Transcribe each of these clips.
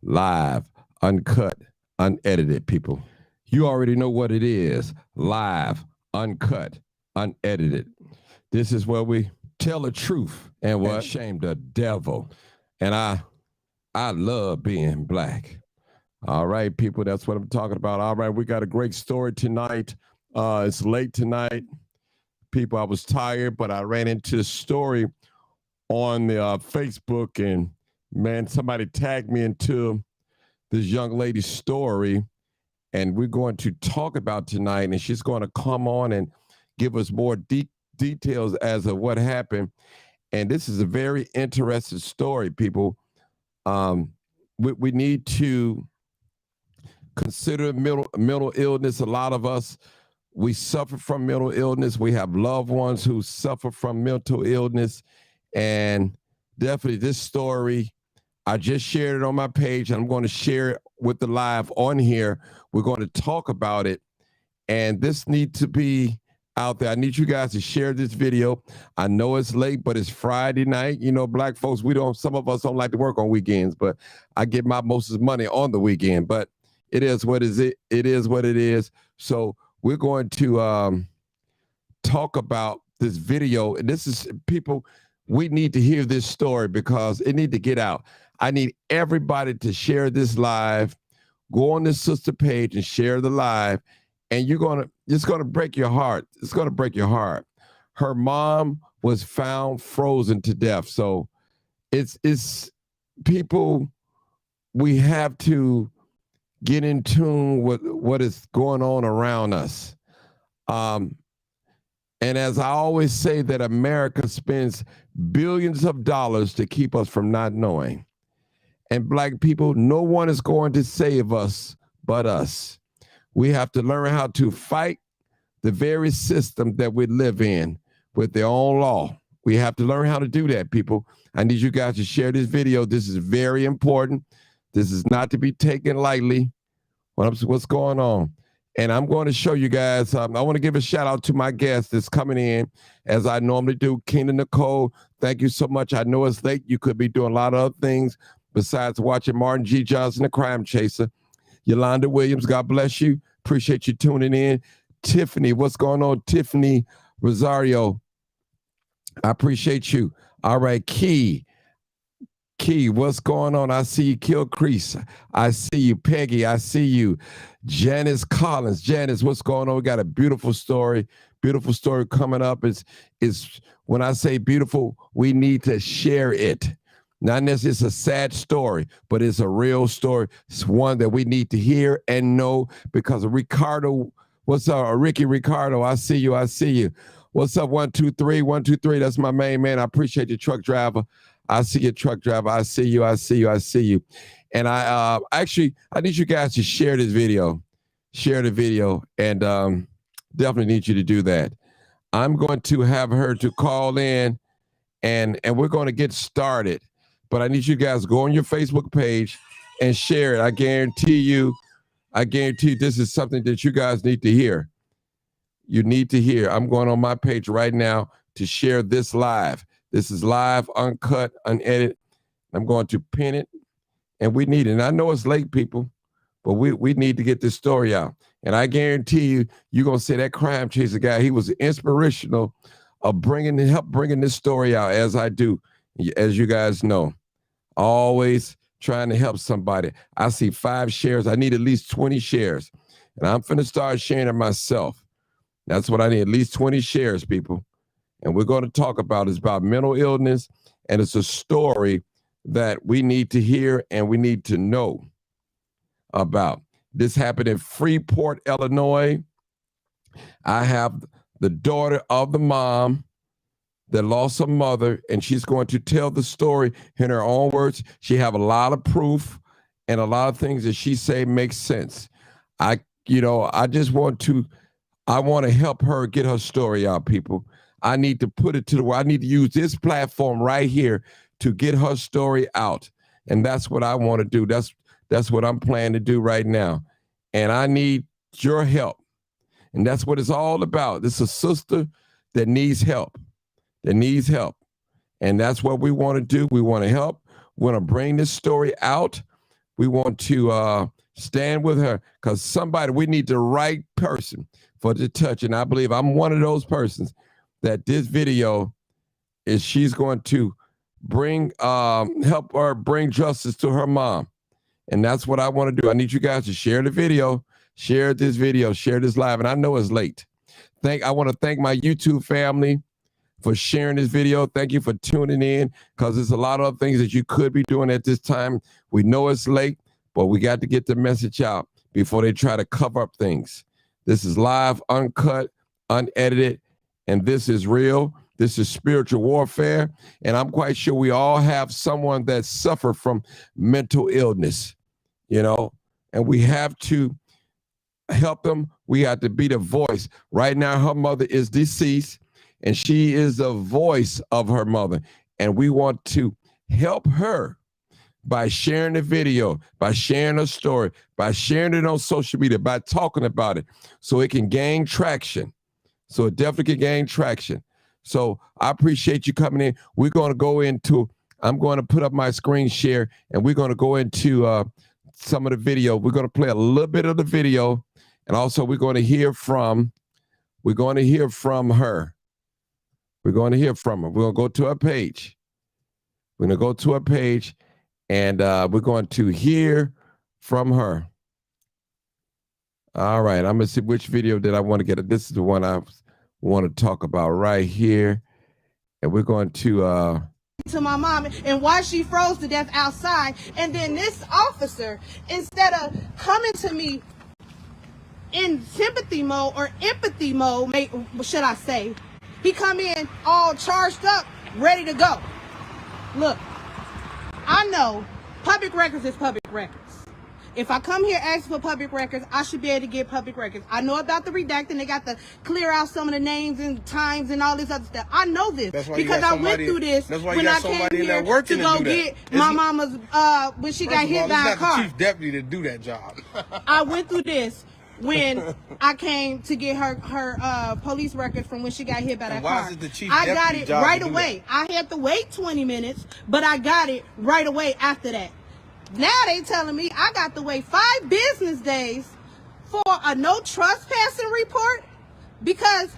live, uncut, unedited, people. You already know what it is. Live, uncut, unedited. This is where we tell the truth and what shame the devil. And I love being black. All right, people, that's what I'm talking about. All right, we got a great story tonight. It's late tonight. People, I was tired, but I ran into a story on the Facebook, and man, somebody tagged me into this young lady's story, and we're going to talk about tonight, and she's going to come on and give us more details as of what happened. And this is a very interesting story, people. We need to consider mental illness. A lot of us, we suffer from mental illness. We have loved ones who suffer from mental illness. And definitely this story, I just shared it on my page. And I'm going to share it with the live on here. We're going to talk about it. And this needs to be out there. I need you guys to share this video. I know it's late, but it's Friday night. You know, black folks, some of us don't like to work on weekends, but I get my most money on the weekend. But it is what it is what it is. So we're going to talk about this video. And this is, people, we need to hear this story because it needs to get out. I need everybody to share this live. Go on this sister page and share the live. And it's gonna break your heart. It's gonna break your heart. Her mom was found frozen to death. So it's people, we have to get in tune with what is going on around us. And as I always say, that America spends billions of dollars to keep us from not knowing. And black people, no one is going to save us but us. We have to learn how to fight the very system that we live in with their own law. We have to learn how to do that, people. I need you guys to share this video. This is very important. This is not to be taken lightly. What's going on? And I'm going to show you guys. I want to give a shout out to my guest that's coming in, as I normally do. Kina Nicole, thank you so much. I know it's late. You could be doing a lot of other things besides watching Martin G. Johnson, The Crime Chaser. Yolanda Williams, God bless you. Appreciate you tuning in. Tiffany, what's going on? Tiffany Rosario, I appreciate you. All right, Key, what's going on? I see you. Kill Crease, I see you. Peggy, I see you. Janice Collins, Janice, what's going on? We got a beautiful story coming up. It's when I say beautiful, we need to share it. Not necessarily it's a sad story, but it's a real story. It's one that we need to hear and know because Ricardo, what's up? Ricky Ricardo, I see you. What's up? 123, 123. That's my main man. I appreciate you, truck driver. I see you, truck driver. I see you. And I need you guys to share this video. Share the video, and definitely need you to do that. I'm going to have her to call in, and we're going to get started. But I need you guys to go on your Facebook page and share it. I guarantee you this is something that you guys need to hear. You need to hear. I'm going on my page right now to share this live. This is live, uncut, unedited. I'm going to pin it, and we need it. And I know it's late, people, but we need to get this story out. And I guarantee you, you're going to say that Crime Chaser guy, he was inspirational of help bringing this story out, as I do, as you guys know. Always trying to help somebody. I see 5 shares. I need at least 20 shares. And I'm finna start sharing it myself. That's what I need, at least 20 shares, people. And we're going to talk about it's about mental illness, and it's a story that we need to hear and we need to know about. This happened in Freeport, Illinois. I have the daughter of the mom that lost her mother, and she's going to tell the story in her own words. She have a lot of proof, and a lot of things that she say makes sense. I want to help her get her story out, people. I need to put it I need to use this platform right here to get her story out. And that's what I want to do. That's what I'm planning to do right now. And I need your help. And that's what it's all about. This is a sister that needs help. And that's what we want to do. We want to help. We want to bring this story out. We want to stand with her because we need the right person for the touch. And I believe I'm one of those persons that this video she's going to help her bring justice to her mom. And that's what I want to do. I need you guys to share the video, share this live. And I know it's late. I want to thank my YouTube family for sharing this video. Thank you for tuning in, because there's a lot of things that you could be doing at this time. We know it's late, but we got to get the message out before they try to cover up things. This is live, uncut, unedited, and this is real. This is spiritual warfare, and I'm quite sure we all have someone that suffered from mental illness, and we have to help them. We have to be the voice. Right now, her mother is deceased, and she is the voice of her mother, and we want to help her by sharing the video, by sharing her story, by sharing it on social media, by talking about it so it can gain traction. So it definitely can gain traction. So I appreciate you coming in. We're going to go into, I'm going to put up my screen share, and we're going to go into some of the video. We're going to play a little bit of the video, and also we're going to hear from her. We're going to hear from her. We're going to go to her page. We're going to go to her page, and we're going to hear from her. All right, I'm going to see which video did I want to get. This is the one I want to talk about right here, and we're going to my mom and why she froze to death outside. And then this officer, instead of coming to me in sympathy mode or empathy mode, should I say, he come in all charged up, ready to go. Look, I know public records is public records. If I come here asking for public records, I should be able to get public records. I know about the redacting. They got to clear out some of the names and times and all this other stuff. I know this because I went through this when I came here to go get my mama's, when she got hit by a car. The chief deputy to do that job. I went through this when I came to get her police records from when she got hit by that car. I got it right away. I had to wait 20 minutes, but I got it right away after that. Now they telling me I got to wait 5 business days for a no trespassing report because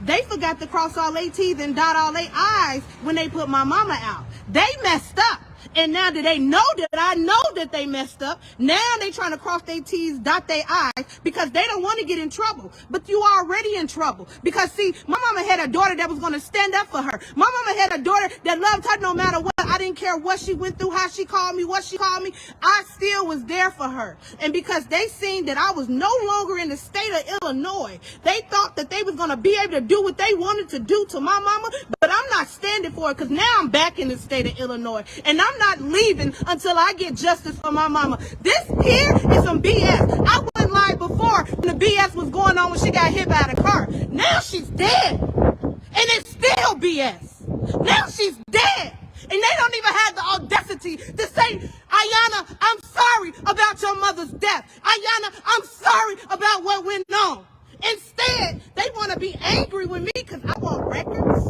they forgot to cross all their T's and dot all their I's when they put my mama out. They messed up. And now that they know that I know that they messed up, now they trying to cross their T's, dot their I's because they don't want to get in trouble. But you are already in trouble. Because see, my mama had a daughter that was going to stand up for her. My mama had a daughter that loved her no matter what. I didn't care what she went through, how she called me, what she called me. I still was there for her. And because they seen that I was no longer in the state of Illinois, they thought that they was going to be able to do what they wanted to do to my mama. But I'm not standing for it because now I'm back in the state of Illinois. And I'm not leaving until I get justice for my mama. This here is some BS. I wouldn't lie before when the BS was going on when she got hit by the car. Now she's dead. And it's still BS. Now she's dead. And they don't even have the audacity to say, Ayanna, I'm sorry about your mother's death. Ayanna, I'm sorry about what went on. Instead, they want to be angry with me because I want records.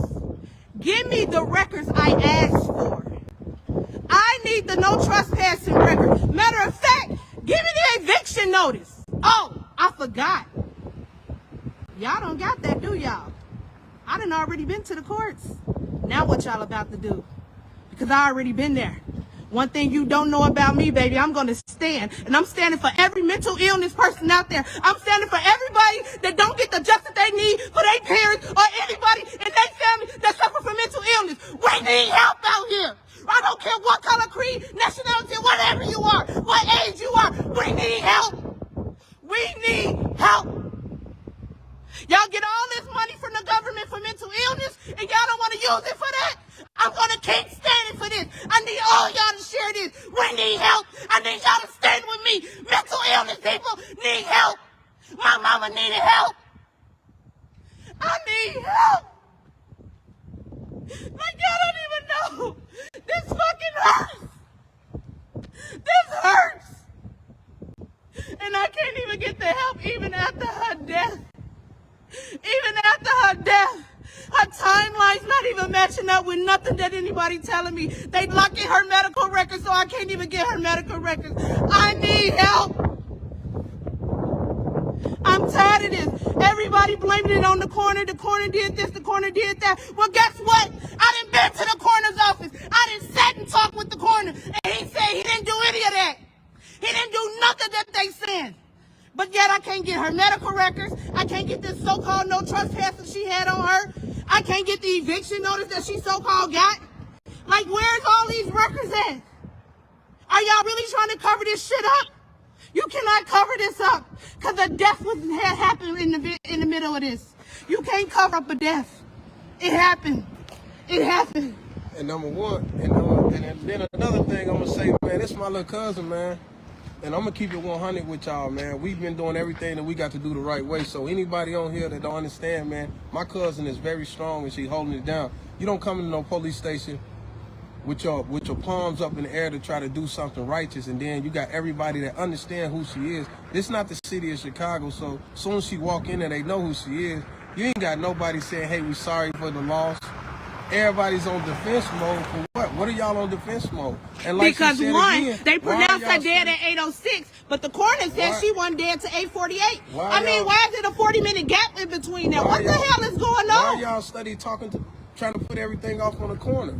Give me the records I asked for. I need the no trespassing record. Matter of fact, give me the eviction notice. Oh, I forgot. Y'all don't got that, do y'all? I done already been to the courts. Now what y'all about to do? Because I already been there. One thing you don't know about me, baby, I'm going to stand. And I'm standing for every mental illness person out there. I'm standing for everybody that don't get the justice they need for their parents or anybody in their family that suffer from mental illness. We need help out here. I don't care what color, creed, nationality, whatever you are, what age you are. We need help. We need help. Y'all get all this money from the government for mental illness, and y'all don't want to use it for that? I'm going to keep standing for this. I need all y'all to share this. We need help. I need y'all to stand with me. Mental illness people need help. My mama needed help. I need help. Like, y'all don't even know. This fucking hurts. This hurts. And I can't even get the help even after her death. Even after her death, Her timeline's not even matching up with nothing that anybody telling me. They blocking her medical records, so I can't even get her medical records. I need help. I'm tired of this. Everybody blaming it on the coroner. The coroner did this, the coroner did that. Well, guess what? I done been to the coroner's office. I done sat and talked with the coroner, and he said he didn't do any of that. He didn't do nothing that they said. But yet I can't get her medical records. I can't get this so-called no trespassing she had on her. I can't get the eviction notice that she so-called got. Like, where's all these records at? Are y'all really trying to cover this shit up? You cannot cover this up because a death had happened in the middle of this. You can't cover up a death. It happened. It happened. And number one, and then another thing I'm gonna say, man, this is my little cousin, man. And I'm gonna keep it 100 with y'all, man. We've been doing everything that we got to do the right way. So anybody on here that don't understand, man, my cousin is very strong and she's holding it down. You don't come into no police station with your palms up in the air to try to do something righteous, and then you got everybody that understand who she is. This not the city of Chicago, so as soon as she walk in there, they know who she is. You ain't got nobody saying, hey, we sorry for the loss. Everybody's on defense mode for what? What are y'all on defense mode? And like because one, again, they pronounced her dead at 8:06, but the coroner said she wasn't dead to 8:48. I mean, why is it a 40-minute gap in between that? What the hell is going on? Why y'all trying to put everything off on the corner?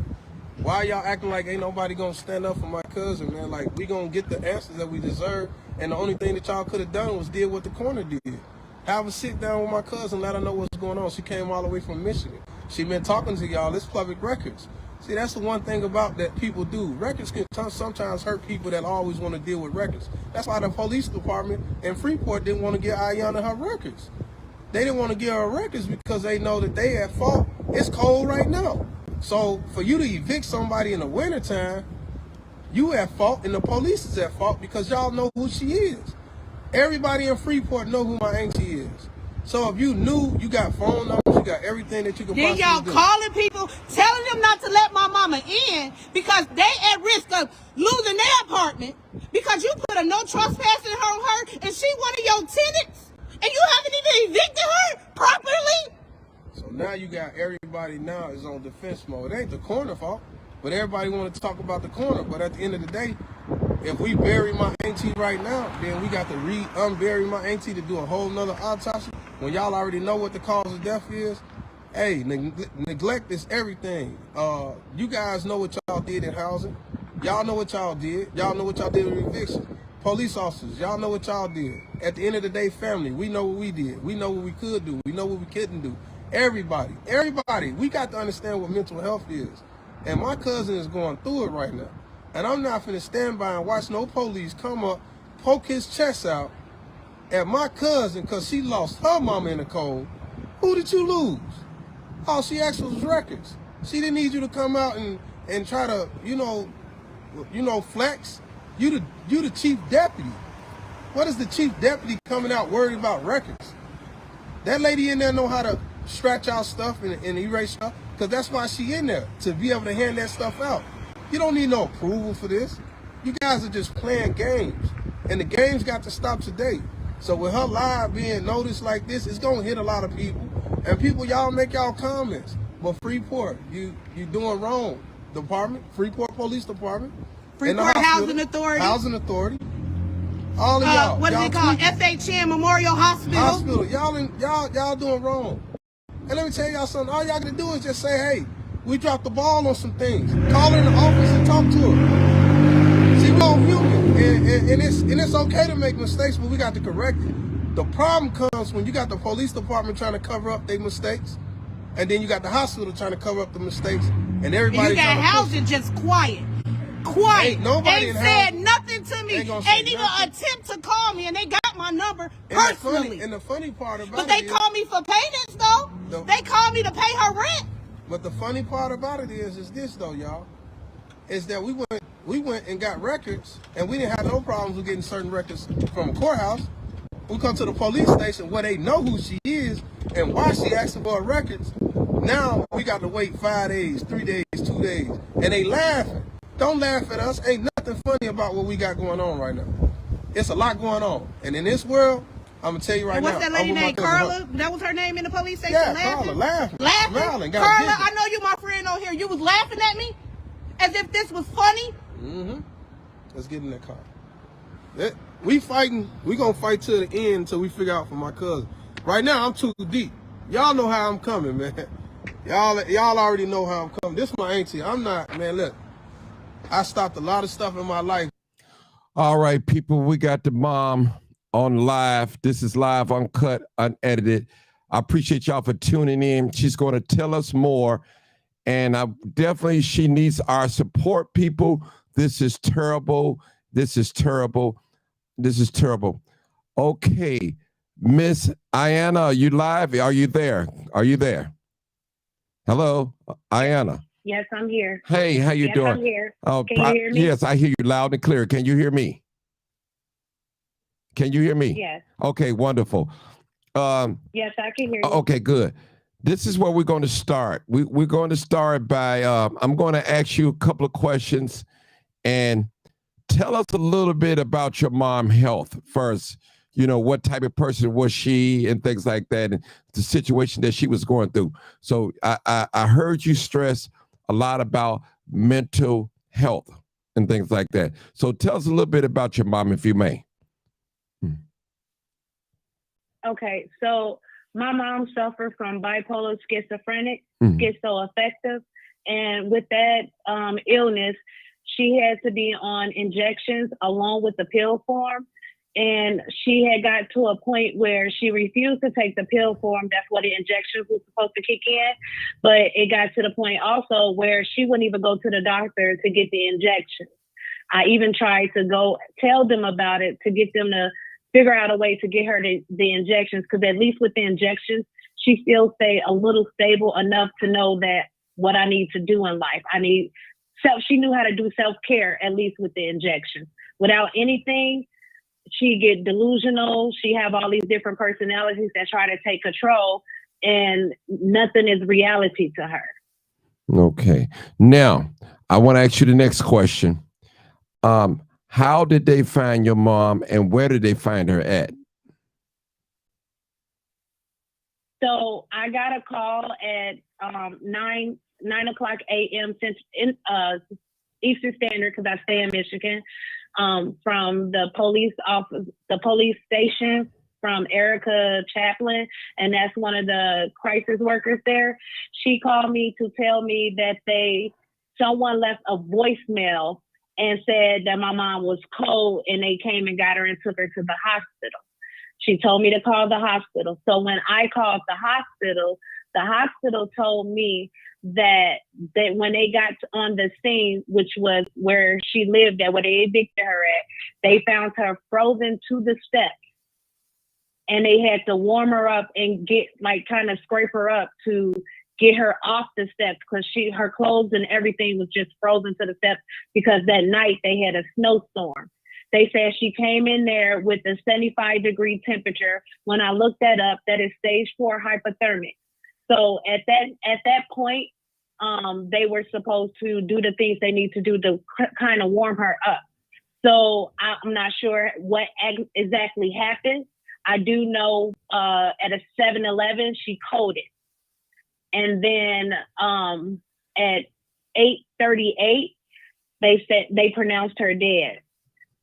Why y'all acting like ain't nobody gonna stand up for my cousin, man? Like, we gonna get the answers that we deserve, and the only thing that y'all could have done was deal what the coroner did. Have a sit down with my cousin, let her know what's going on. She came all the way from Michigan. She been talking to y'all. It's public records. See, that's the one thing about that people do. Records can sometimes hurt people that always want to deal with records. That's why the police department in Freeport didn't want to get Aiyana her records. They didn't want to give her records because they know that they at fault. It's cold right now. So for you to evict somebody in the wintertime, you at fault and the police is at fault because y'all know who she is. Everybody in Freeport know who my auntie is. So if you knew, you got phone numbers, you got everything that you could possibly do. Then y'all calling people, telling them not to let my mama in because they at risk of losing their apartment because you put a no trespassing on her and she one of your tenants and you haven't even evicted her properly. So now you got everybody now is on defense mode. It ain't the coroner fault, but everybody want to talk about the coroner. But at the end of the day, if we bury my auntie right now, then we got to unbury my auntie to do a whole nother autopsy. When y'all already know what the cause of death is, hey, neglect is everything. You guys know what y'all did in housing. Y'all know what y'all did. Y'all know what y'all did with eviction. Police officers, y'all know what y'all did. At the end of the day, family, we know what we did. We know what we could do. We know what we couldn't do. Everybody, we got to understand what mental health is. And my cousin is going through it right now. And I'm not finna stand by and watch no police come up, poke his chest out at my cousin because she lost her mama in the cold. Who did you lose? All she asked for was records. She didn't need you to come out and try to, you know, flex. You the chief deputy. What is the chief deputy coming out worried about records? That lady in there know how to scratch out stuff and erase stuff, because that's why she in there, to be able to hand that stuff out. You don't need no approval for this. You guys are just playing games, and the games got to stop today. So with her live being noticed like this, it's gonna hit a lot of people, and people, y'all make y'all comments. But Freeport, you doing wrong. Department, Freeport Police Department, Freeport Housing Authority. All of y'all. What is it called? FHN Memorial Hospital. Y'all doing wrong. And let me tell y'all something. All y'all gotta do is just say, hey, we dropped the ball on some things. Call in the office and talk to her. See, we're all human. And it's okay to make mistakes, but we got to correct it. The problem comes when you got the police department trying to cover up their mistakes, and then you got the hospital trying to cover up the mistakes, and everybody. You got housing just quiet. Ain't said nothing to me. Ain't even attempt to call me, and they got my number personally. And the funny part about it, but they call me for payments though. They call me to pay her rent. But the funny part about it is this though, y'all, is that we went and got records, and we didn't have no problems with getting certain records from a courthouse. We come to the police station where they know who she is and why she asking for her records. Now we got to wait 5 days, 3 days, 2 days, and they laughing. Don't laugh at us. Ain't nothing funny about what we got going on right now. It's a lot going on. And in this world, I'm gonna tell you right and now. What's that lady named Carla? That was her name in the police station. Yeah, laughing? Carla, laughing. Smiling, Carla, I know you, my friend on here. You was laughing at me as if this was funny. Mm-hmm. Let's get in that car. We fighting. We gonna fight to the end until we figure out for my cousin. Right now, I'm too deep. Y'all know how I'm coming, man. Y'all already know how I'm coming. This is my auntie. I'm not, man. Look, I stopped a lot of stuff in my life. All right, people, we got the mom on live. This is live, uncut, unedited. I appreciate y'all for tuning in. She's going to tell us more, and she needs our support, people. This is terrible. This is terrible. This is terrible. Okay, Miss Ayanna, are you live? Are you there? Are you there? Hello, Ayanna. Yes, I'm here. Hey, how you doing? I'm here. Can you hear me? Yes, I hear you loud and clear. Can you hear me? Can you hear me? Yes. Okay, wonderful. Yes, I can hear you. Okay, good. This is where we're going to start. We're going to start by, I'm going to ask you a couple of questions and tell us a little bit about your mom's health first. You know, what type of person was she and things like that, and the situation that she was going through. So I heard you stress a lot about mental health and things like that. So tell us a little bit about your mom, if you may. Okay, so my mom suffered from bipolar schizophrenic, schizoaffective, and with that illness, she had to be on injections along with the pill form. And she had got to a point where she refused to take the pill form. That's what the injections were supposed to kick in. But it got to the point also where she wouldn't even go to the doctor to get the injection. I even tried to go tell them about it to get them to figure out a way to get her the injections, because at least with the injections, she still stayed a little stable enough to know that what I need to do in life. She knew how to do self-care, at least with the injections. Without anything, she get delusional. She have all these different personalities that try to take control, and nothing is reality to her. Okay. Now, I want to ask you the next question. How did they find your mom, and where did they find her at? So I got a call at 9 o'clock a.m. Eastern Standard, because I stay in Michigan, from the police office, the police station, from Erica Chaplin, and that's one of the crisis workers there. She called me to tell me that someone left a voicemail and said that my mom was cold, and they came and got her and took her to the hospital. She told me to call the hospital. So when I called the hospital told me that when they got on the scene, which was where she lived at, where they evicted her at, they found her frozen to the steps. And they had to warm her up and kind of scrape her up to get her off the steps, because her clothes and everything was just frozen to the steps, because that night they had a snowstorm. They said she came in there with a 75-degree temperature. When I looked that up, that is stage 4 hypothermic. So at that point, they were supposed to do the things they need to do to kind of warm her up. So I'm not sure what exactly happened. I do know at a 7-Eleven, she coded. And then at 8:38, they pronounced her dead.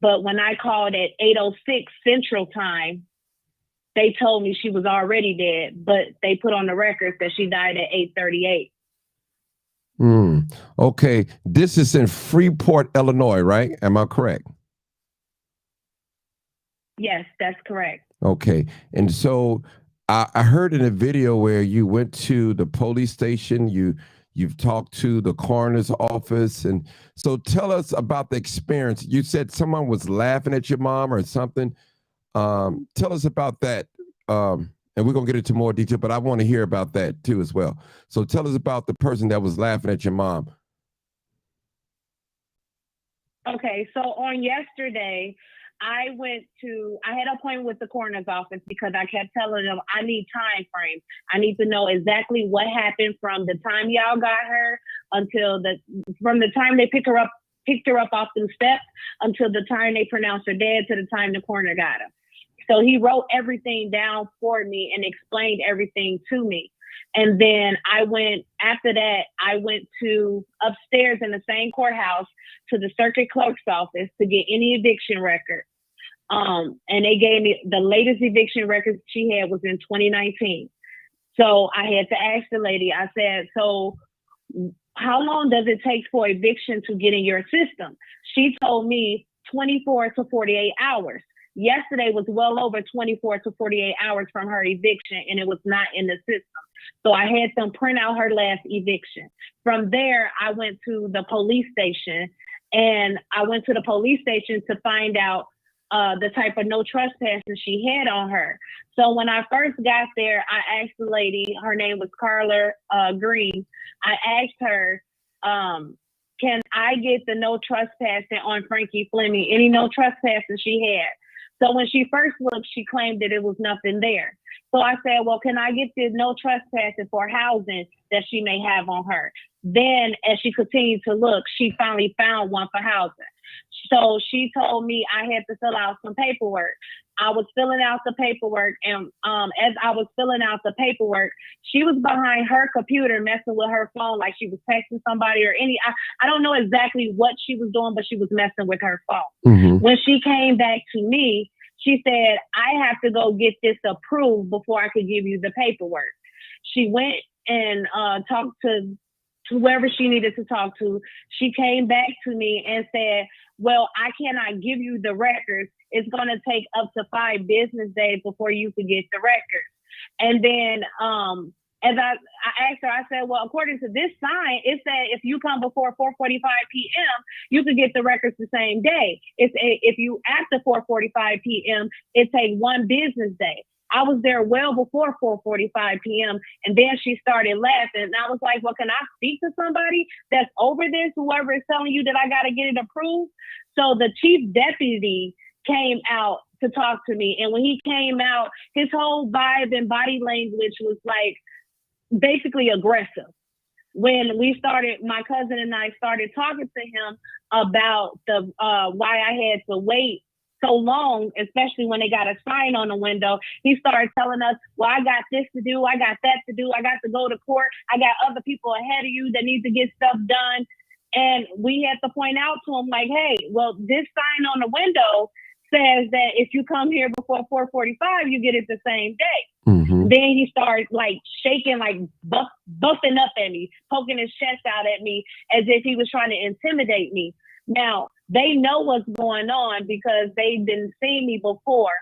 But when I called at 8:06 Central Time, they told me she was already dead, but they put on the records that she died at 8:38. Okay. This is in Freeport, Illinois, right? Am I correct? Yes, that's correct. Okay. And so I heard in a video where you went to the police station, you've talked to the coroner's office. And so tell us about the experience. You said someone was laughing at your mom or something. Tell us about that. And we're going to get into more detail, but I want to hear about that too as well. So tell us about the person that was laughing at your mom. Okay, so on yesterday, I had an appointment with the coroner's office because I kept telling them I need time frame. I need to know exactly what happened from the time y'all got her from the time they picked her up off the steps until the time they pronounced her dead to the time the coroner got her. So he wrote everything down for me and explained everything to me. And then after that, I went to upstairs in the same courthouse to the circuit clerk's office to get any eviction record. And they gave me the latest eviction record she had was in 2019. So I had to ask the lady, I said, so how long does it take for eviction to get in your system? She told me 24 to 48 hours. Yesterday was well over 24 to 48 hours from her eviction, and it was not in the system. So I had them print out her last eviction. From there, I went to the police station, and I went to the police station to find out the type of no trespassing she had on her. So when I first got there, I asked the lady, her name was Carla Green. I asked her, can I get the no trespassing on Frankie Fleming? Any no trespassing she had? So when she first looked, she claimed that it was nothing there. So I said, well, can I get the no trespassing for housing that she may have on her? Then as she continued to look, she finally found one for housing. So she told me I had to fill out some paperwork. I was filling out the paperwork, and as I was filling out the paperwork, she was behind her computer messing with her phone like she was texting somebody or I don't know exactly what she was doing, but she was messing with her phone. Mm-hmm. When she came back to me, she said, I have to go get this approved before I could give you the paperwork. She went and talked to whoever she needed to talk to. She came back to me and said, well, I cannot give you the records. It's going to take up to 5 business days before you could get the records. And then as I asked her, I said, well, according to this sign, it said if you come before 4:45 p.m., you could get the records the same day. If you after 4:45 p.m., it takes 1 business day. I was there well before 4:45 p.m. And then she started laughing. And I was like, well, can I speak to somebody that's over this, whoever is telling you that I got to get it approved? So the chief deputy came out to talk to me. And when he came out, his whole vibe and body language was like basically aggressive. When my cousin and I started talking to him about why I had to wait so long, especially when they got a sign on the window, he started telling us, well, I got this to do, I got that to do, I got to go to court, I got other people ahead of you that need to get stuff done. And we had to point out to him like, hey, well, this sign on the window says that if you come here before 4:45, you get it the same day. Mm-hmm. Then he started like shaking, like buffing up at me, poking his chest out at me as if he was trying to intimidate me. Now, they know what's going on because they didn't see me before.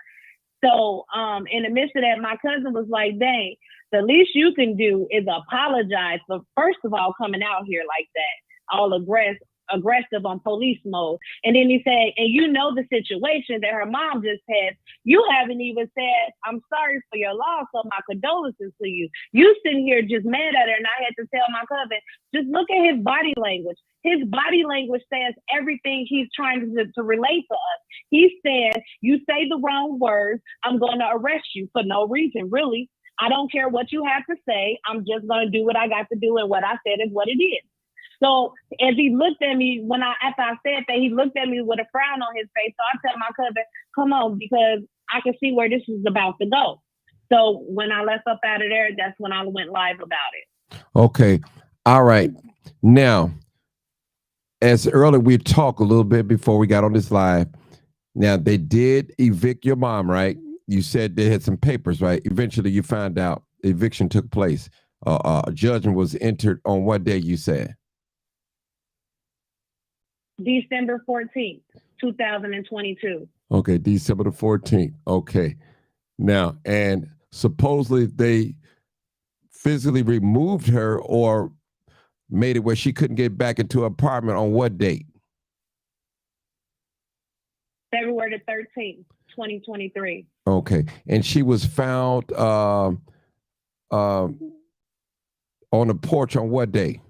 So in the midst of that, my cousin was like, dang, the least you can do is apologize for, first of all, coming out here like that, all aggressive on police mode. And then he said, and you know the situation that her mom just had. You haven't even said, I'm sorry for your loss, so my condolences to you. You sitting here just mad at her. And I had to tell my cousin, just look at his body language. His body language says everything he's trying to relate to us. He said, you say the wrong words, I'm going to arrest you for no reason, really. I don't care what you have to say. I'm just going to do what I got to do, and what I said is what it is. So as he looked at me, after I said that, he looked at me with a frown on his face. So I tell my cousin, come on, because I can see where this is about to go. So when I left up out of there, that's when I went live about it. Okay. All right. Now, as earlier we talked a little bit before we got on this live. Now, they did evict your mom, right? You said they had some papers, right? Eventually you found out eviction took place. A judgment was entered on what day, you said? December 14th, 2022. Okay, December the 14th. Okay. Now, and supposedly they physically removed her or made it where she couldn't get back into her apartment on what date? February the 13th, 2023. Okay. And she was found on the porch on what day?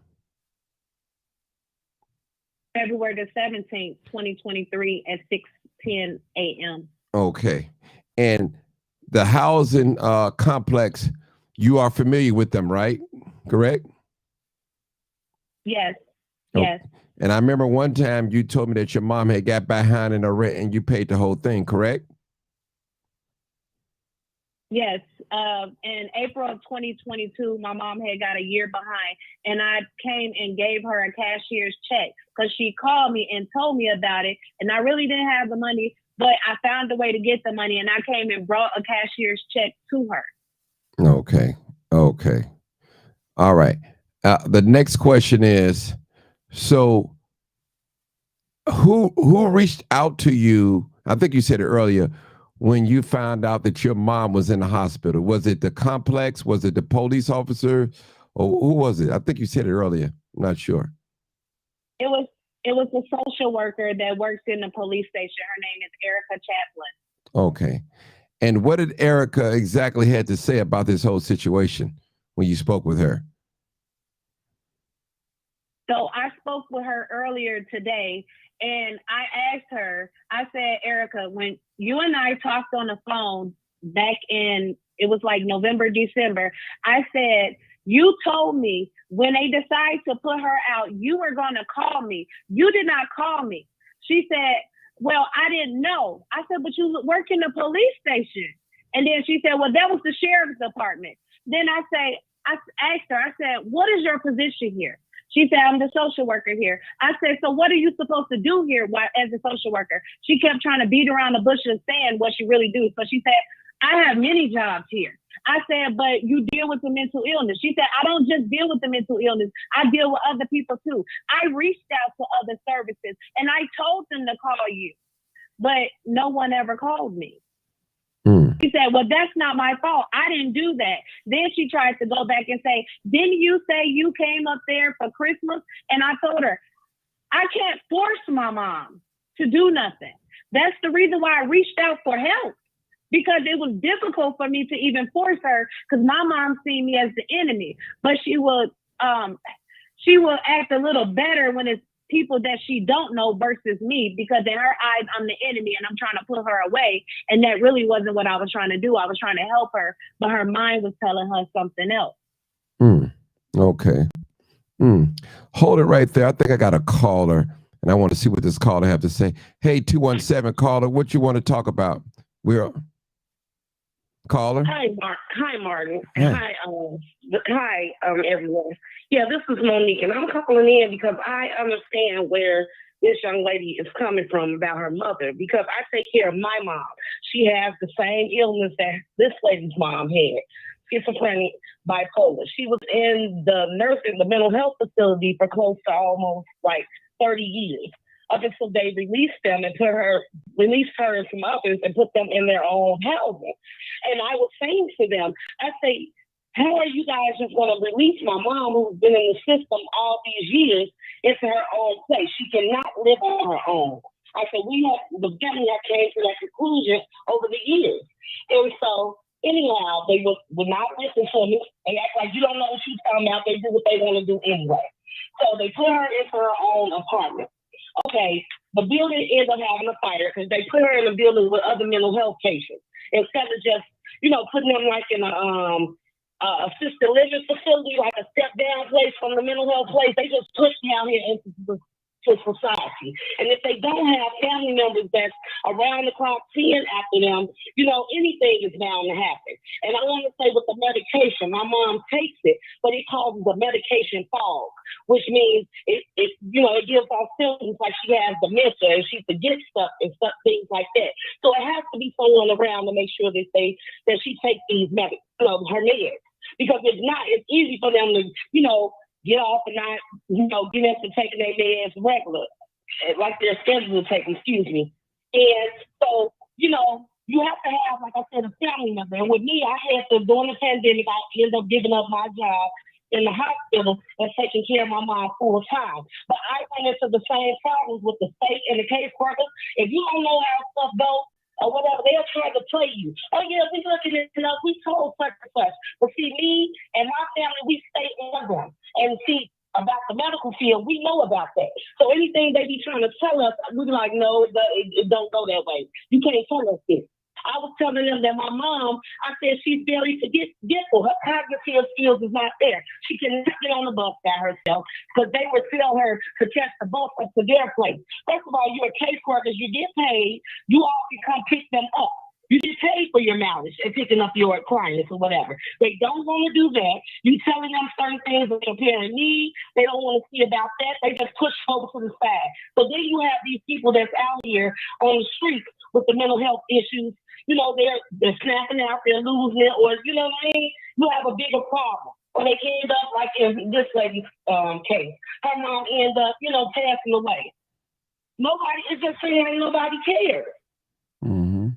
February the 17th, 2023 at 6:10 a.m. Okay. And the housing complex, you are familiar with them, right? Correct? Yes. Okay. Yes. And I remember one time you told me that your mom had got behind in the rent and you paid the whole thing, correct? Yes. In April of 2022, my mom had got a year behind, and I came and gave her a cashier's check because she called me and told me about it. And I really didn't have the money, but I found a way to get the money, and I came and brought a cashier's check to her. Okay. Okay. All right. The next question is, so who reached out to you? I think you said it earlier, when you found out that your mom was in the hospital. Was it the complex? Was it the police officer? Or who was it? I think you said it earlier. I'm not sure. It was the social worker that works in the police station. Her name is Erica Chaplin. Okay. And what did Erica exactly had to say about this whole situation when you spoke with her? So I spoke with her earlier today, and I asked her, I said, Erica, when you and I talked on the phone back in, it was like November, December, I said, you told me when they decide to put her out, you were going to call me. You did not call me. She said, well, I didn't know. I said, but you work in the police station. And then she said, well, that was the sheriff's department. Then I asked her, I said, what is your position here? She said, I'm the social worker here. I said, so what are you supposed to do here as a social worker? She kept trying to beat around the bushes saying what she really do. So she said, I have many jobs here. I said, but you deal with the mental illness. She said, I don't just deal with the mental illness. I deal with other people too. I reached out to other services and I told them to call you, but no one ever called me. She said, well, that's not my fault. I didn't do that. Then she tried to go back and say, didn't you say you came up there for Christmas? And I told her, I can't force my mom to do nothing. That's the reason why I reached out for help, because it was difficult for me to even force her because my mom seen me as the enemy. But she will act a little better when it's people that she don't know versus me, because in her eyes, I'm the enemy and I'm trying to pull her away. And that really wasn't what I was trying to do. I was trying to help her, but her mind was telling her something else. Okay. Hold it right there. I think I got a caller and I want to see what this caller have to say. Hey, 217 caller, what you want to talk about? We're caller. Hi, Martin. Hi, everyone. Yeah, this is Monique, and I'm calling in because I understand where this young lady is coming from about her mother, because I take care of my mom. She has the same illness that this lady's mom had, schizophrenic, bipolar. She was in the mental health facility for close to almost like 30 years. Up until they released them and released her and some others and put them in their own housing. And I was saying to them, I say, how are you guys just going to release my mom, who's been in the system all these years, into her own place? She cannot live on her own. I said, the family have came to that conclusion over the years. And so, anyhow, they would not listen to me. They act like you don't know what she's talking about. They do what they want to do anyway. So they put her into her own apartment. Okay, the building ended up having a fire because they put her in a building with other mental health patients instead of just, putting them like in a assisted living facility, like a step down place from the mental health place. They just push down here into society. And if they don't have family members that's around the clock seeing after them, anything is bound to happen. And I want to say with the medication, my mom takes it, but it causes a medication fog, which means it gives off symptoms like she has dementia and she forgets stuff and stuff, things like that. So it has to be someone around to make sure that she takes these her meds. Because if not, it's easy for them to, get off and not, get into taking their meds regular, like their schedule to take, excuse me. And so, you have to have, like I said, a family member. And with me, I had to, during the pandemic, I ended up giving up my job in the hospital and taking care of my mom full time. But I went into the same problems with the state and the caseworkers. If you don't know how stuff goes, or whatever, they'll try to play you. Oh yeah, we looking at it, we told such and such. But see, me and my family, we stay on them. And see, about the medical field, we know about that. So anything they be trying to tell us, we be like, no, it don't go that way. You can't tell us this. I was telling them that my mom, I said she's very forgetful. Her cognitive skills is not there. She cannot get on the bus by herself because they would tell her to catch the bus up to their place. First of all, you're a caseworker, you get paid, you all can come pick them up. You get paid for your mileage and picking up your clients or whatever. They don't want to do that. You telling them certain things that their parent need. They don't want to see about that. They just push folks to the side. So then you have these people that's out here on the streets with the mental health issues. You know, they're snapping out, they're losing it, or you know what I mean? You have a bigger problem. Or they end up like in this lady's case. Her mom ends up, you know, passing away. Nobody is just saying nobody cares. Mm-hmm.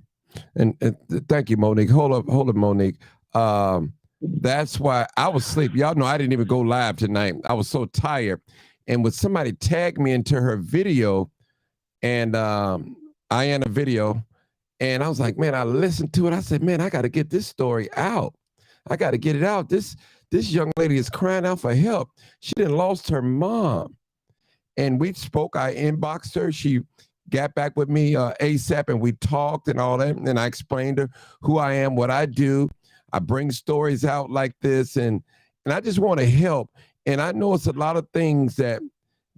And thank you, Monique. Hold up, Monique. That's why I was asleep. Y'all know I didn't even go live tonight. I was so tired. And when somebody tagged me into her video, and Ayanna video, and I was like, man, I listened to it. I said, man, I got to get this story out. I got to get it out. This young lady is crying out for help. She done lost her mom. And we spoke. I inboxed her. She got back with me ASAP, and we talked and all that. And I explained to her who I am, what I do. I bring stories out like this, and I just want to help. And I know it's a lot of things that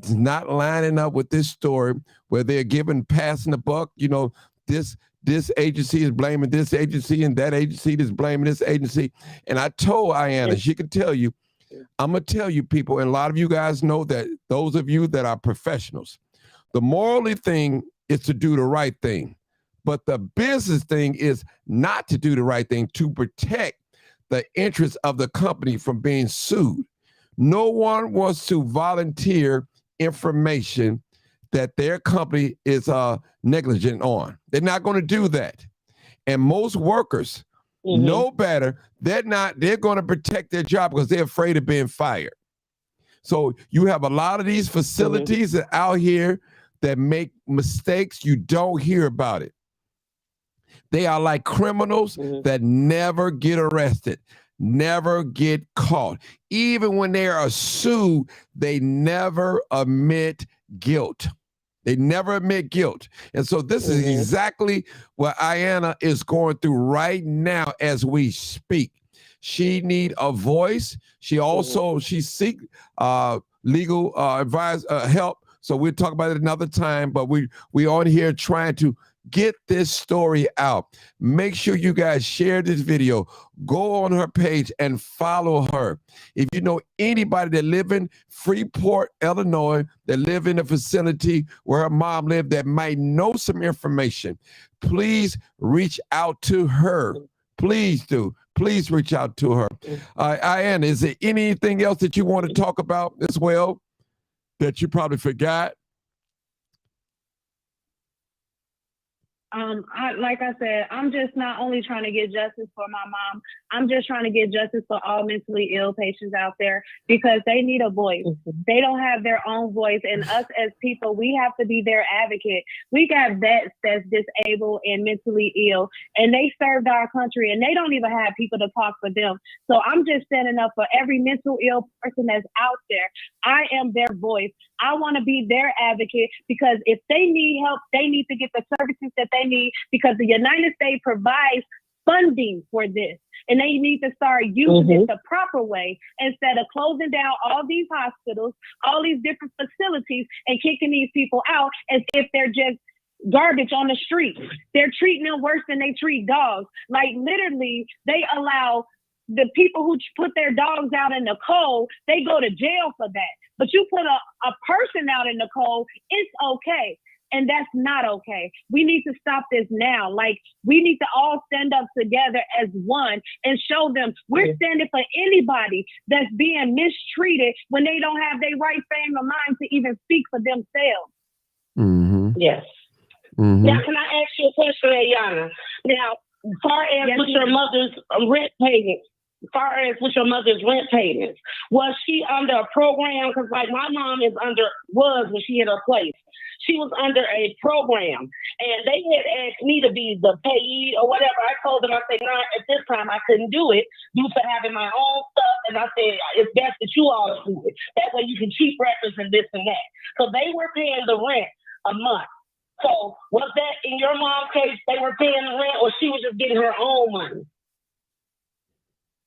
is not lining up with this story where they're passing the buck. You know, this agency is blaming this agency, and that agency is blaming this agency. And I told Ayanna, she could tell you, I'm going to tell you people, and a lot of you guys know that, those of you that are professionals, the morally thing is to do the right thing. But the business thing is not to do the right thing, to protect the interests of the company from being sued. No one wants to volunteer information that their company is negligent on. They're not going to do that. And most workers know better. They're going to protect their job because they're afraid of being fired. So you have a lot of these facilities that out here that make mistakes. You don't hear about it. They are like criminals that never get arrested, never get caught. Even when they are sued, they never admit guilt. They never admit guilt. And so this is exactly what Ayanna is going through right now as we speak. She need a voice. She also, she seek legal advice, help. So we'll talk about it another time, but we on here trying to get this story out. Make sure you guys share this video. Go on her page and follow her. If you know anybody that live in Freeport, Illinois, that live in a facility where her mom lived that might know some information, please reach out to her. Please do. Please reach out to her. Ayanna, is there anything else that you want to talk about as well that you probably forgot? Like I said, I'm just not only trying to get justice for my mom, I'm just trying to get justice for all mentally ill patients out there because they need a voice. They don't have their own voice. And us as people, we have to be their advocate. We got vets that's disabled and mentally ill, and they served our country, and they don't even have people to talk for them. So I'm just standing up for every mental ill person that's out there. I am their voice. I want to be their advocate because if they need help, they need to get the services that they need because the United States provides funding for this. And they need to start using it the proper way instead of closing down all these hospitals, all these different facilities and kicking these people out as if they're just garbage on the street. They're treating them worse than they treat dogs. Like literally, they allow the people who put their dogs out in the cold, they go to jail for that. But you put a person out in the cold, it's okay. And that's not okay. We need to stop this now. Like, we need to all stand up together as one and show them we're standing for anybody that's being mistreated when they don't have their right frame of mind to even speak for themselves. Yes. Now, can I ask you a question, Ayanna? Now, as far as with your mother's rent payments, was she under a program? Because like my mom was when she had her place. She was under a program, and they had asked me to be the payee or whatever. I told them, I said, no, at this time I couldn't do it due to having my own stuff. And I said, it's best that you all do it. That way you can keep records and this and that. So they were paying the rent a month. So was that in your mom's case, they were paying the rent, or she was just getting her own money?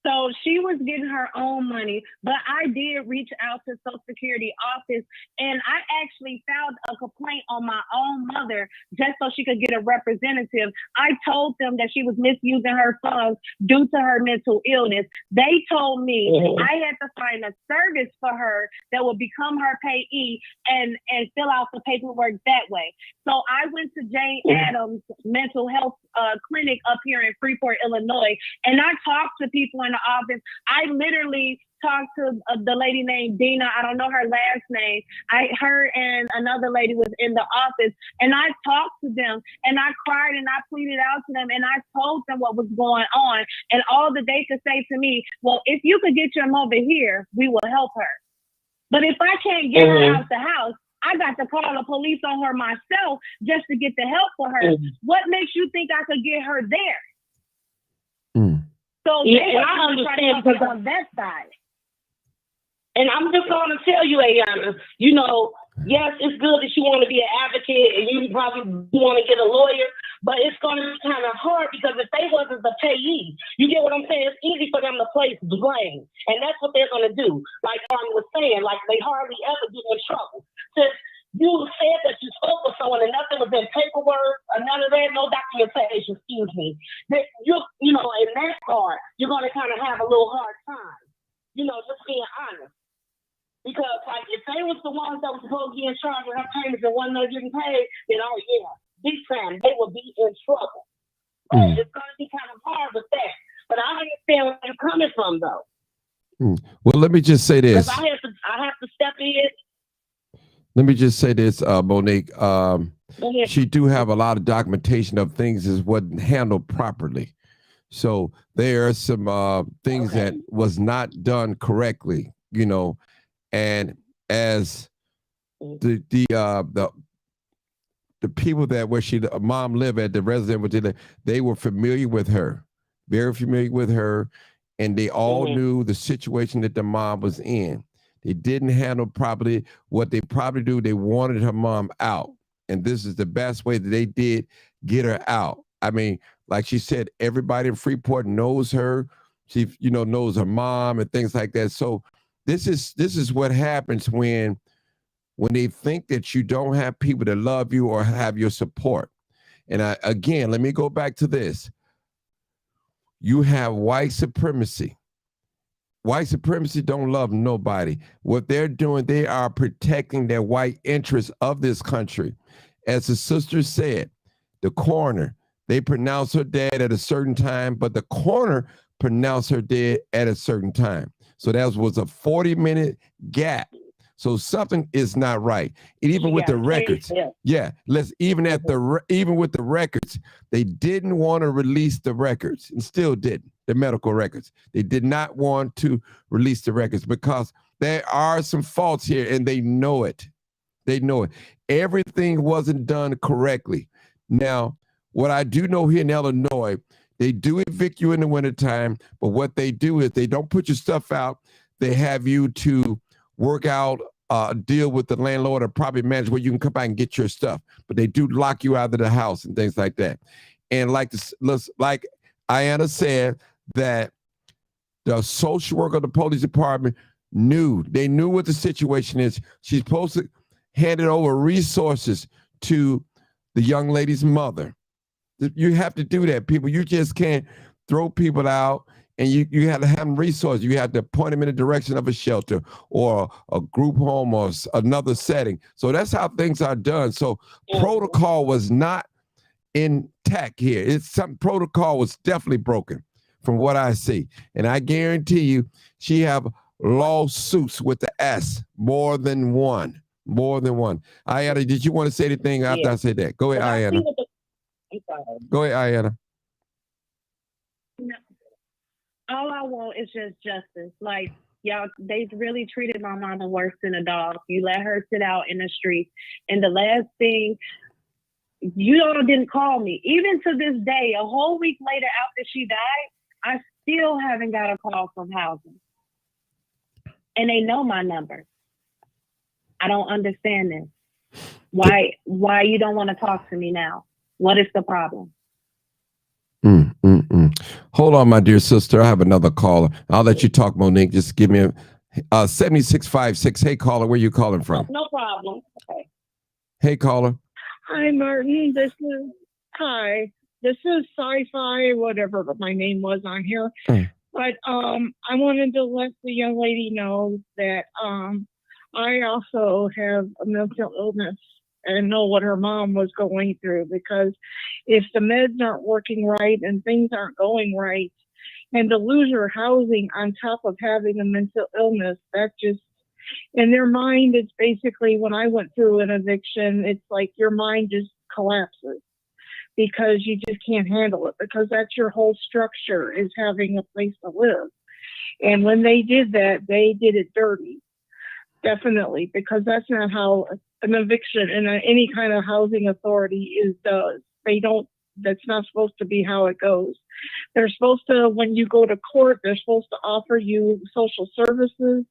So she was getting her own money, but I did reach out to Social Security office, and I actually filed a complaint on my own mother just so she could get a representative. I told them that she was misusing her funds due to her mental illness. They told me I had to find a service for her that would become her payee and fill out the paperwork that way. So I went to Jane Addams Mental Health Clinic up here in Freeport, Illinois, and I talked to people in the office. I literally talked to the lady named Dina. I don't know her last name. Her and another lady was in the office, and I talked to them, and I cried and I pleaded out to them, and I told them what was going on, and all that they could say to me, well, if you could get your mother here, we will help her. But if I can't get her out the house, I got to call the police on her myself just to get the help for her. What makes you think I could get her there? So yeah, and I understand because on that side. And I'm just going to tell you, Ayana, you know, yes, it's good that you want to be an advocate and you probably want to get a lawyer, but it's going to be kind of hard because if they wasn't the payee, you get what I'm saying? It's easy for them to place blame. And that's what they're going to do. Like Armin was saying, like they hardly ever get in trouble. Since you said that you spoke with someone and nothing was in paperwork or none of that, no documentation, excuse me, that you know, in that part, you're going to kind of have a little hard time, you know, just being honest. Because, like, if they was the ones that was supposed to be in charge of her payments and wasn't getting paid, then, oh, yeah, big time, they would be in trouble. But it's going to be kind of hard with that. But I understand where you're coming from, though. Well, let me just say this. I have to step in. Let me just say this, Monique. She do have a lot of documentation of things that wasn't handled properly. So there are some things that was not done correctly, you know. And as the people that where she mom lived at, the resident where she lived, they were familiar with her, very familiar with her, and they all knew the situation that the mom was in. They didn't handle properly. What they probably do, they wanted her mom out, and this is the best way that they did get her out. I mean, like she said, everybody in Freeport knows her. She, you know, knows her mom and things like that. So this is what happens when they think that you don't have people that love you or have your support. And again, let me go back to this. You have white supremacy. White supremacy don't love nobody. What they're doing, they are protecting their white interests of this country. As the sister said, the coroner, they pronounced her dead at a certain time, but the coroner pronounced her dead at a certain time. So that was a 40-minute gap. So something is not right. And even with the records, even with the records, they didn't want to release the records and still didn't, the medical records. They did not want to release the records because there are some faults here and they know it. They know it. Everything wasn't done correctly. Now, what I do know here in Illinois, they do evict you in the wintertime, but what they do is they don't put your stuff out. They have you to work out a deal with the landlord or property manager where you can come back and get your stuff. But they do lock you out of the house and things like that. And like Ayana said, that the social worker of the police department knew what the situation is. She's supposed to hand it over resources to the young lady's mother. You have to do that, people. You just can't throw people out, and you have to have them resources. You have to point them in the direction of a shelter or a group home or another setting. So that's how things are done. So protocol was not intact here. Protocol was definitely broken from what I see. And I guarantee you, she have lawsuits with the S, more than one. Ayana, did you want to say anything after I said that? Go ahead, Ayana. Go ahead, Ayana. No, all I want is just justice. Like, y'all, they've really treated my mama worse than a dog. You let her sit out in the street. And the last thing, you all didn't call me. Even to this day, a whole week later after she died, I still haven't got a call from housing. And they know my number. I don't understand this. Why you don't want to talk to me now? What is the problem? Hold on, my dear sister. I have another caller. I'll let you talk, Monique. Just give me a 7656. Hey, caller, where you calling from? No problem. Okay. Hey, caller. Hi, Martin. This is Sci-Fi, whatever my name was on here. But I wanted to let the young lady know that I also have a mental illness and know what her mom was going through, because if the meds aren't working right and things aren't going right, and to lose your housing on top of having a mental illness, that just, in their mind, it's basically, when I went through an eviction, it's like your mind just collapses because you just can't handle it, because that's your whole structure, is having a place to live. And when they did that, they did it dirty, definitely, because that's not how an eviction and any kind of housing authority does. They don't, that's not supposed to be how it goes. They're supposed to, when you go to court, they're supposed to offer you social services.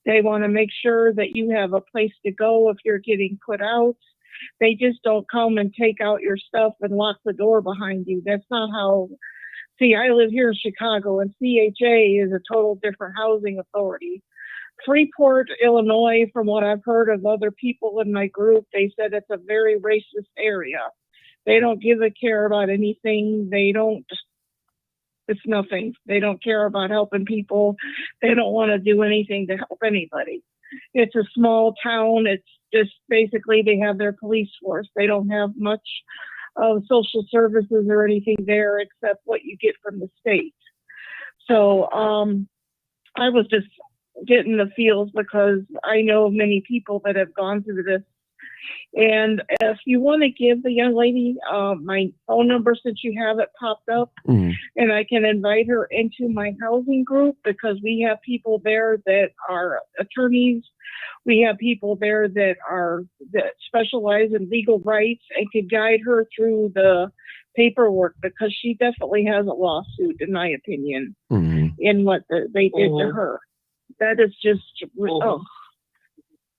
They want to make sure that you have a place to go if you're getting put out. They just don't come and take out your stuff and lock the door behind you. That's not how. See, I live here in Chicago, and CHA is a total different housing authority. Freeport, Illinois, from what I've heard of other people in my group, they said it's a very racist area. They don't give a care about anything. It's nothing. They don't care about helping people. They don't want to do anything to help anybody. It's a small town. It's just basically they have their police force. They don't have much of social services or anything there except what you get from the state. So I was just getting the feels because I know many people that have gone through this. And if you want to give the young lady my phone number, since you have it popped up, and I can invite her into my housing group, because we have people there that are attorneys. We have people there that specialize in legal rights and can guide her through the paperwork, because she definitely has a lawsuit, in my opinion, in what they did to her. That is just,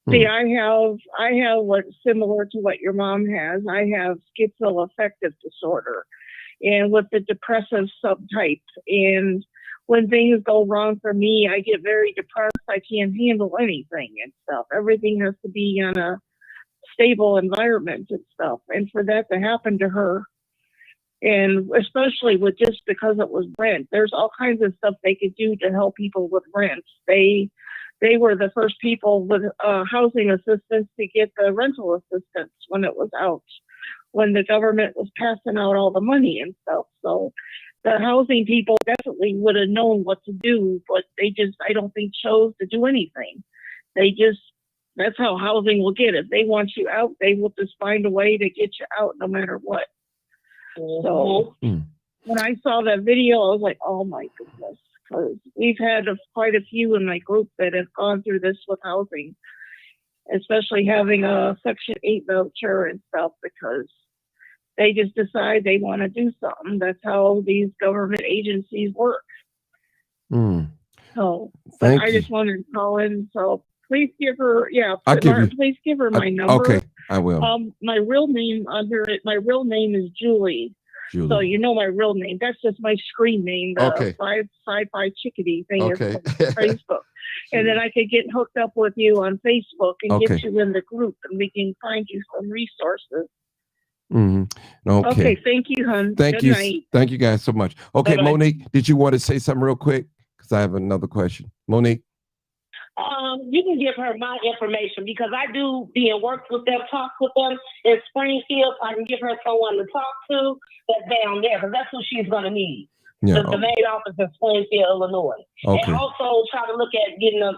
See, I have what's similar to what your mom has. I have schizoaffective disorder, and with the depressive subtype. And when things go wrong for me, I get very depressed. I can't handle anything and stuff. Everything has to be on a stable environment and stuff. And for that to happen to her, and especially with just because it was rent, there's all kinds of stuff they could do to help people with rent. They were the first people with housing assistance to get the rental assistance when it was out, when the government was passing out all the money and stuff. So the housing people definitely would have known what to do, but they just, I don't think, chose to do anything. That's how housing will get it. They want you out, they will just find a way to get you out no matter what. So when I saw that video, I was like, oh my goodness. Because we've had quite a few in my group that have gone through this with housing, especially having a Section 8 voucher and stuff, because they just decide they want to do something. That's how these government agencies work. So I just wanted to call in. So please give her, please give her my number. Okay, I will. My real name is Julie. So you know my real name. That's just my screen name. The Sci-Fi Chickadee thing is Facebook. And then I could get hooked up with you on Facebook and get you in the group, and we can find you some resources. Okay. Thank you, hon. Thank Good you. night. Thank you guys so much. Okay, Bye-bye. Monique, did you want to say something real quick? Because I have another question. Monique? You can give her my information, because I do be in work with them, talk with them in Springfield. I can give her someone to talk to that's down there, because that's who she's going to need. Yeah. The main office in Springfield, Illinois. Okay. And also try to look at getting a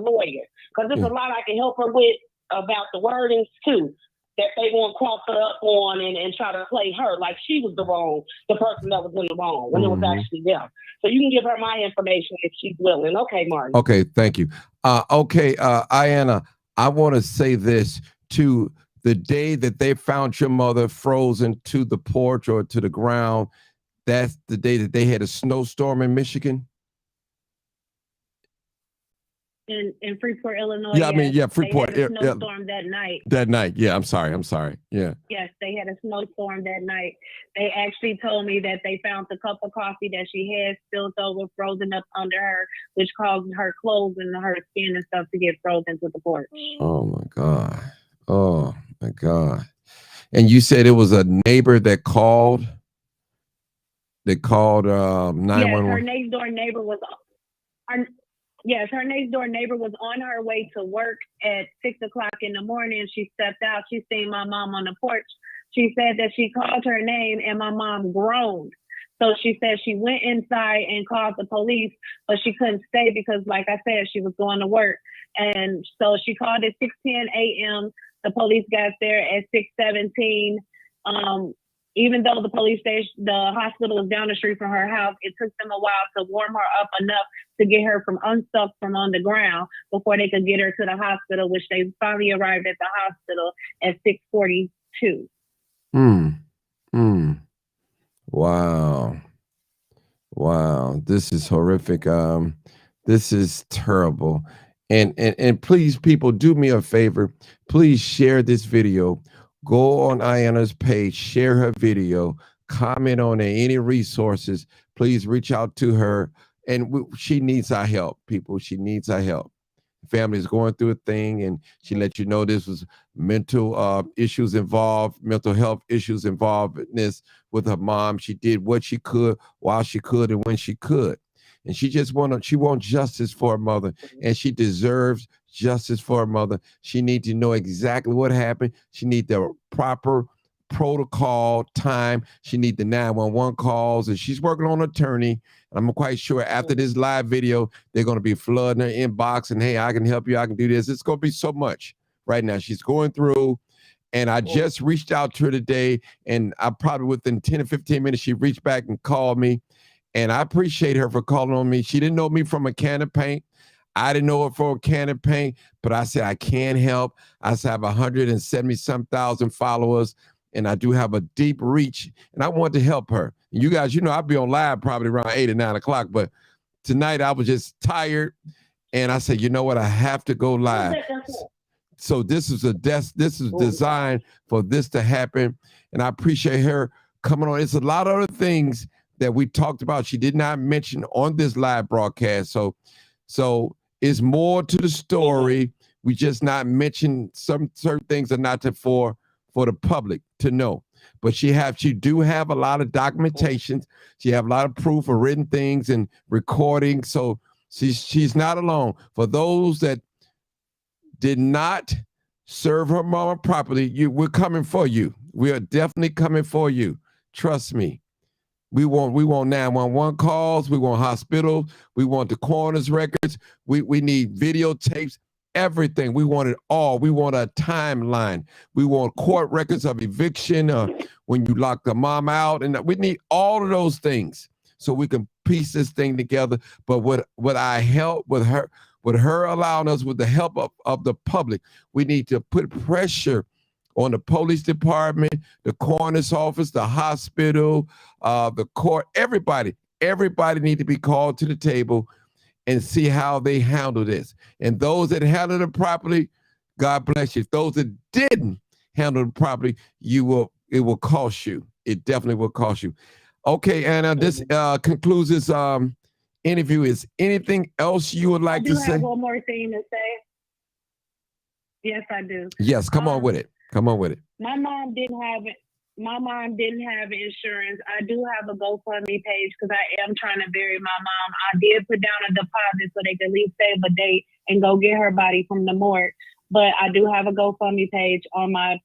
lawyer, because there's a lot I can help her with about the wordings too, that they won't cross her up on and try to play her like she was the person that was in the wrong when it was actually them. So you can give her my information if she's willing. Okay, Martin. Okay, thank you. Ayanna, I want to say this too. The day that they found your mother frozen to the porch or to the ground, that's the day that they had a snowstorm in Michigan. in Freeport, Illinois. Yeah, I mean, yeah, Freeport. They had a snowstorm that night. That night, yeah. I'm sorry. Yeah. Yes, they had a snowstorm that night. They actually told me that they found the cup of coffee that she had spilled over, frozen up under her, which caused her clothes and her skin and stuff to get frozen to the porch. Oh my God. Oh my God. And you said it was a neighbor that called. They called 911. Yes, her next door neighbor was. Her next door neighbor was on her way to work at 6 o'clock in the morning. She stepped out. She seen my mom on the porch. She said that she called her name and my mom groaned. So she said she went inside and called the police, but she couldn't stay because, like I said, she was going to work. And so she called at 6:10 a.m. The police got there at 6:17. Even though the hospital was down the street from her house, it took them a while to warm her up enough to get her unstuck from on the ground before they could get her to the hospital, which they finally arrived at the hospital at 6:42. Wow. This is horrific. This is terrible. And please, people, do me a favor. Please share this video. Go on Ayanna's page, share her video, comment on it, any resources. Please reach out to her. And she needs our help, people. She needs our help. Family is going through a thing, and she let you know this was mental issues involved, mental health issues involved in this with her mom. She did what she could while she could and when she could. And she just wants justice for her mother, and she deserves justice for her mother. She needs to know exactly what happened. She needs the proper protocol time. She needs the 911 calls, and she's working on an attorney. I'm quite sure after this live video, they're going to be flooding her inbox and, hey, I can help you. I can do this. It's going to be so much right now. She's going through, and I just reached out to her today, and I probably within 10 or 15 minutes, she reached back and called me. And I appreciate her for calling on me. She didn't know me from a can of paint. I didn't know her for a can of paint, but I said, I can help. I said, I have 170-some thousand followers, and I do have a deep reach, and I want to help her. And you guys, I'll be on live probably around 8 or 9 o'clock, but tonight I was just tired, and I said, you know what? I have to go live. So this is designed for this to happen, and I appreciate her coming on. It's a lot of other things that we talked about she did not mention on this live broadcast. So it's more to the story. We just not mention some certain things are not for the public to know. But she do have a lot of documentation. She have a lot of proof of written things and recording. So she's not alone. For those that did not serve her mama properly, we're coming for you. We are definitely coming for you. Trust me. We want 911 calls. We want hospitals. We want the coroner's records. We need videotapes, everything. We want it all. We want a timeline. We want court records of eviction, when you lock the mom out, and we need all of those things so we can piece this thing together. But what I help with her allowing us, with the help of the public, we need to put pressure on the police department, the coroner's office, the hospital, the court, everybody need to be called to the table and see how they handle this. And those that handled it properly, God bless you. Those that didn't handle it properly, it will cost you. It definitely will cost you. Okay, Anna, this concludes this interview. Is anything else you would like to say? I have one more thing to say. Yes, I do. Yes, come on with it. Come on with it. My mom didn't have insurance. I do have a GoFundMe page because I am trying to bury my mom. I did put down a deposit so they could at least save a date and go get her body from the morgue. But I do have a GoFundMe page on my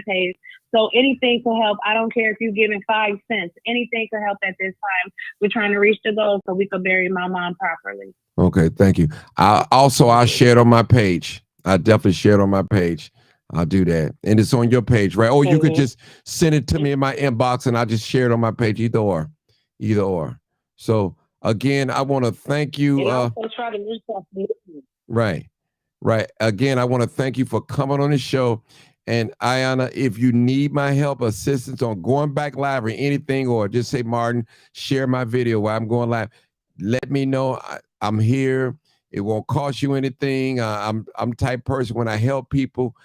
page. So anything to help. I don't care if you're giving 5 cents. Anything to help at this time. We're trying to reach the goal so we could bury my mom properly. Okay, thank you. I'll share it on my page. I definitely share it on my page. I'll do that. And it's on your page, right? Or you could just send it to me in my inbox and I'll just share it on my page, either or. So again, I want to thank you. Right. Again, I want to thank you for coming on the show. And Ayanna, if you need my help, assistance on going back live or anything, or just say, Martin, share my video while I'm going live, let me know. I'm here. It won't cost you anything. I'm the type person, when I help people,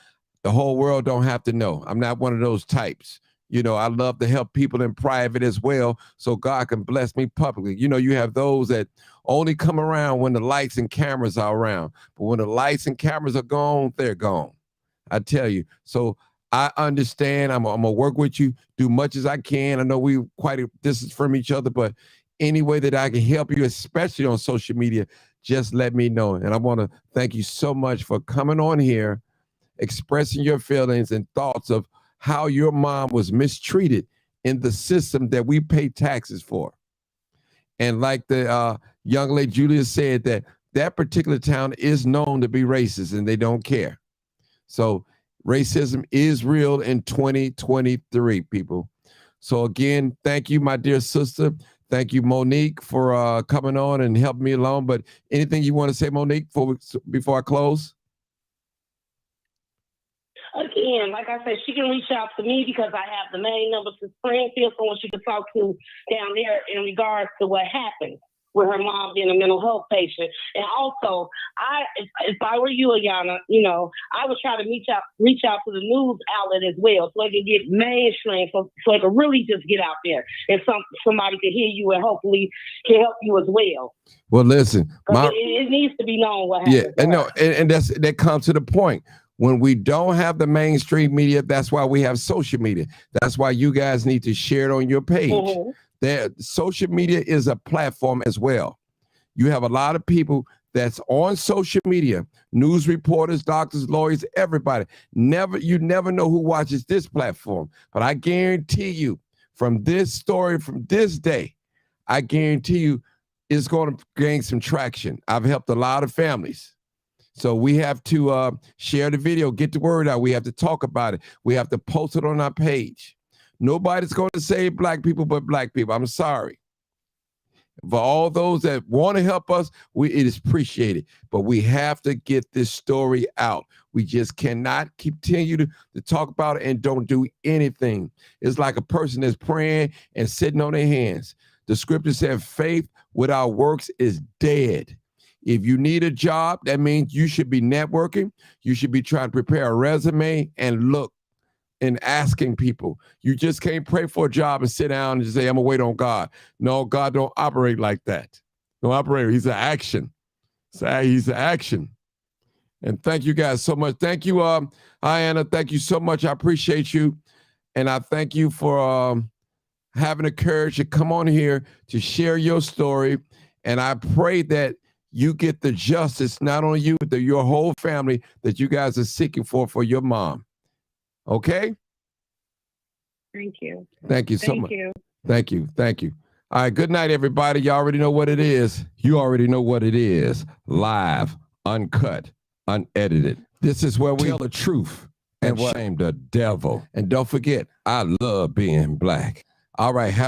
the whole world don't have to know. I'm not one of those types. You know, I love to help people in private as well, so God can bless me publicly. You know, you have those that only come around when the lights and cameras are around. But when the lights and cameras are gone, they're gone. I tell you. So I understand. I'm going to work with you, do much as I can. I know we quite a distance from each other, but any way that I can help you, especially on social media, just let me know. And I want to thank you so much for coming on here, expressing your feelings and thoughts of how your mom was mistreated in the system that we pay taxes for. And like the young lady Julia said, that particular town is known to be racist and they don't care. So racism is real in 2023, people. So again, thank you, my dear sister. Thank you, Monique, for coming on and helping me along. But anything you want to say, Monique, before I close? Again, like I said, she can reach out to me because I have the main number to Springfield, someone she can talk to down there in regards to what happened with her mom being a mental health patient. And also, if I were you, Ayana, you know, I would try to reach out to the news outlet as well, so I can get mainstream, so I can really just get out there and somebody can hear you and hopefully can help you as well. Well, listen, it needs to be known what happened. Yeah, and no, and that comes to the point. When we don't have the mainstream media, that's why we have social media. That's why you guys need to share it on your page. Mm-hmm. Social media is a platform as well. You have a lot of people that's on social media, news reporters, doctors, lawyers, everybody. You never know who watches this platform. But I guarantee you, from this story, from this day, I guarantee you it's going to gain some traction. I've helped a lot of families. So we have to share the video, get the word out. We have to talk about it. We have to post it on our page. Nobody's going to save Black people but Black people. I'm sorry. For all those that want to help us, it is appreciated. But we have to get this story out. We just cannot continue to talk about it and don't do anything. It's like a person that's praying and sitting on their hands. The scripture said faith without works is dead. If you need a job, that means you should be networking. You should be trying to prepare a resume and look and asking people. You just can't pray for a job and sit down and just say, I'm going to wait on God. No, God don't operate like that. Don't operate. He's an action. He's an action. And thank you guys so much. Thank you, Ayana. Thank you so much. I appreciate you. And I thank you for having the courage to come on here to share your story. And I pray that you get the justice, not only you, but your whole family that you guys are seeking for your mom. Okay? Thank you. Thank you so much. Thank you. Thank you. All right, good night, everybody. You already know what it is. You already know what it is. Live, uncut, unedited. This is where we tell the truth and shame the devil. And don't forget, I love being Black. All right, have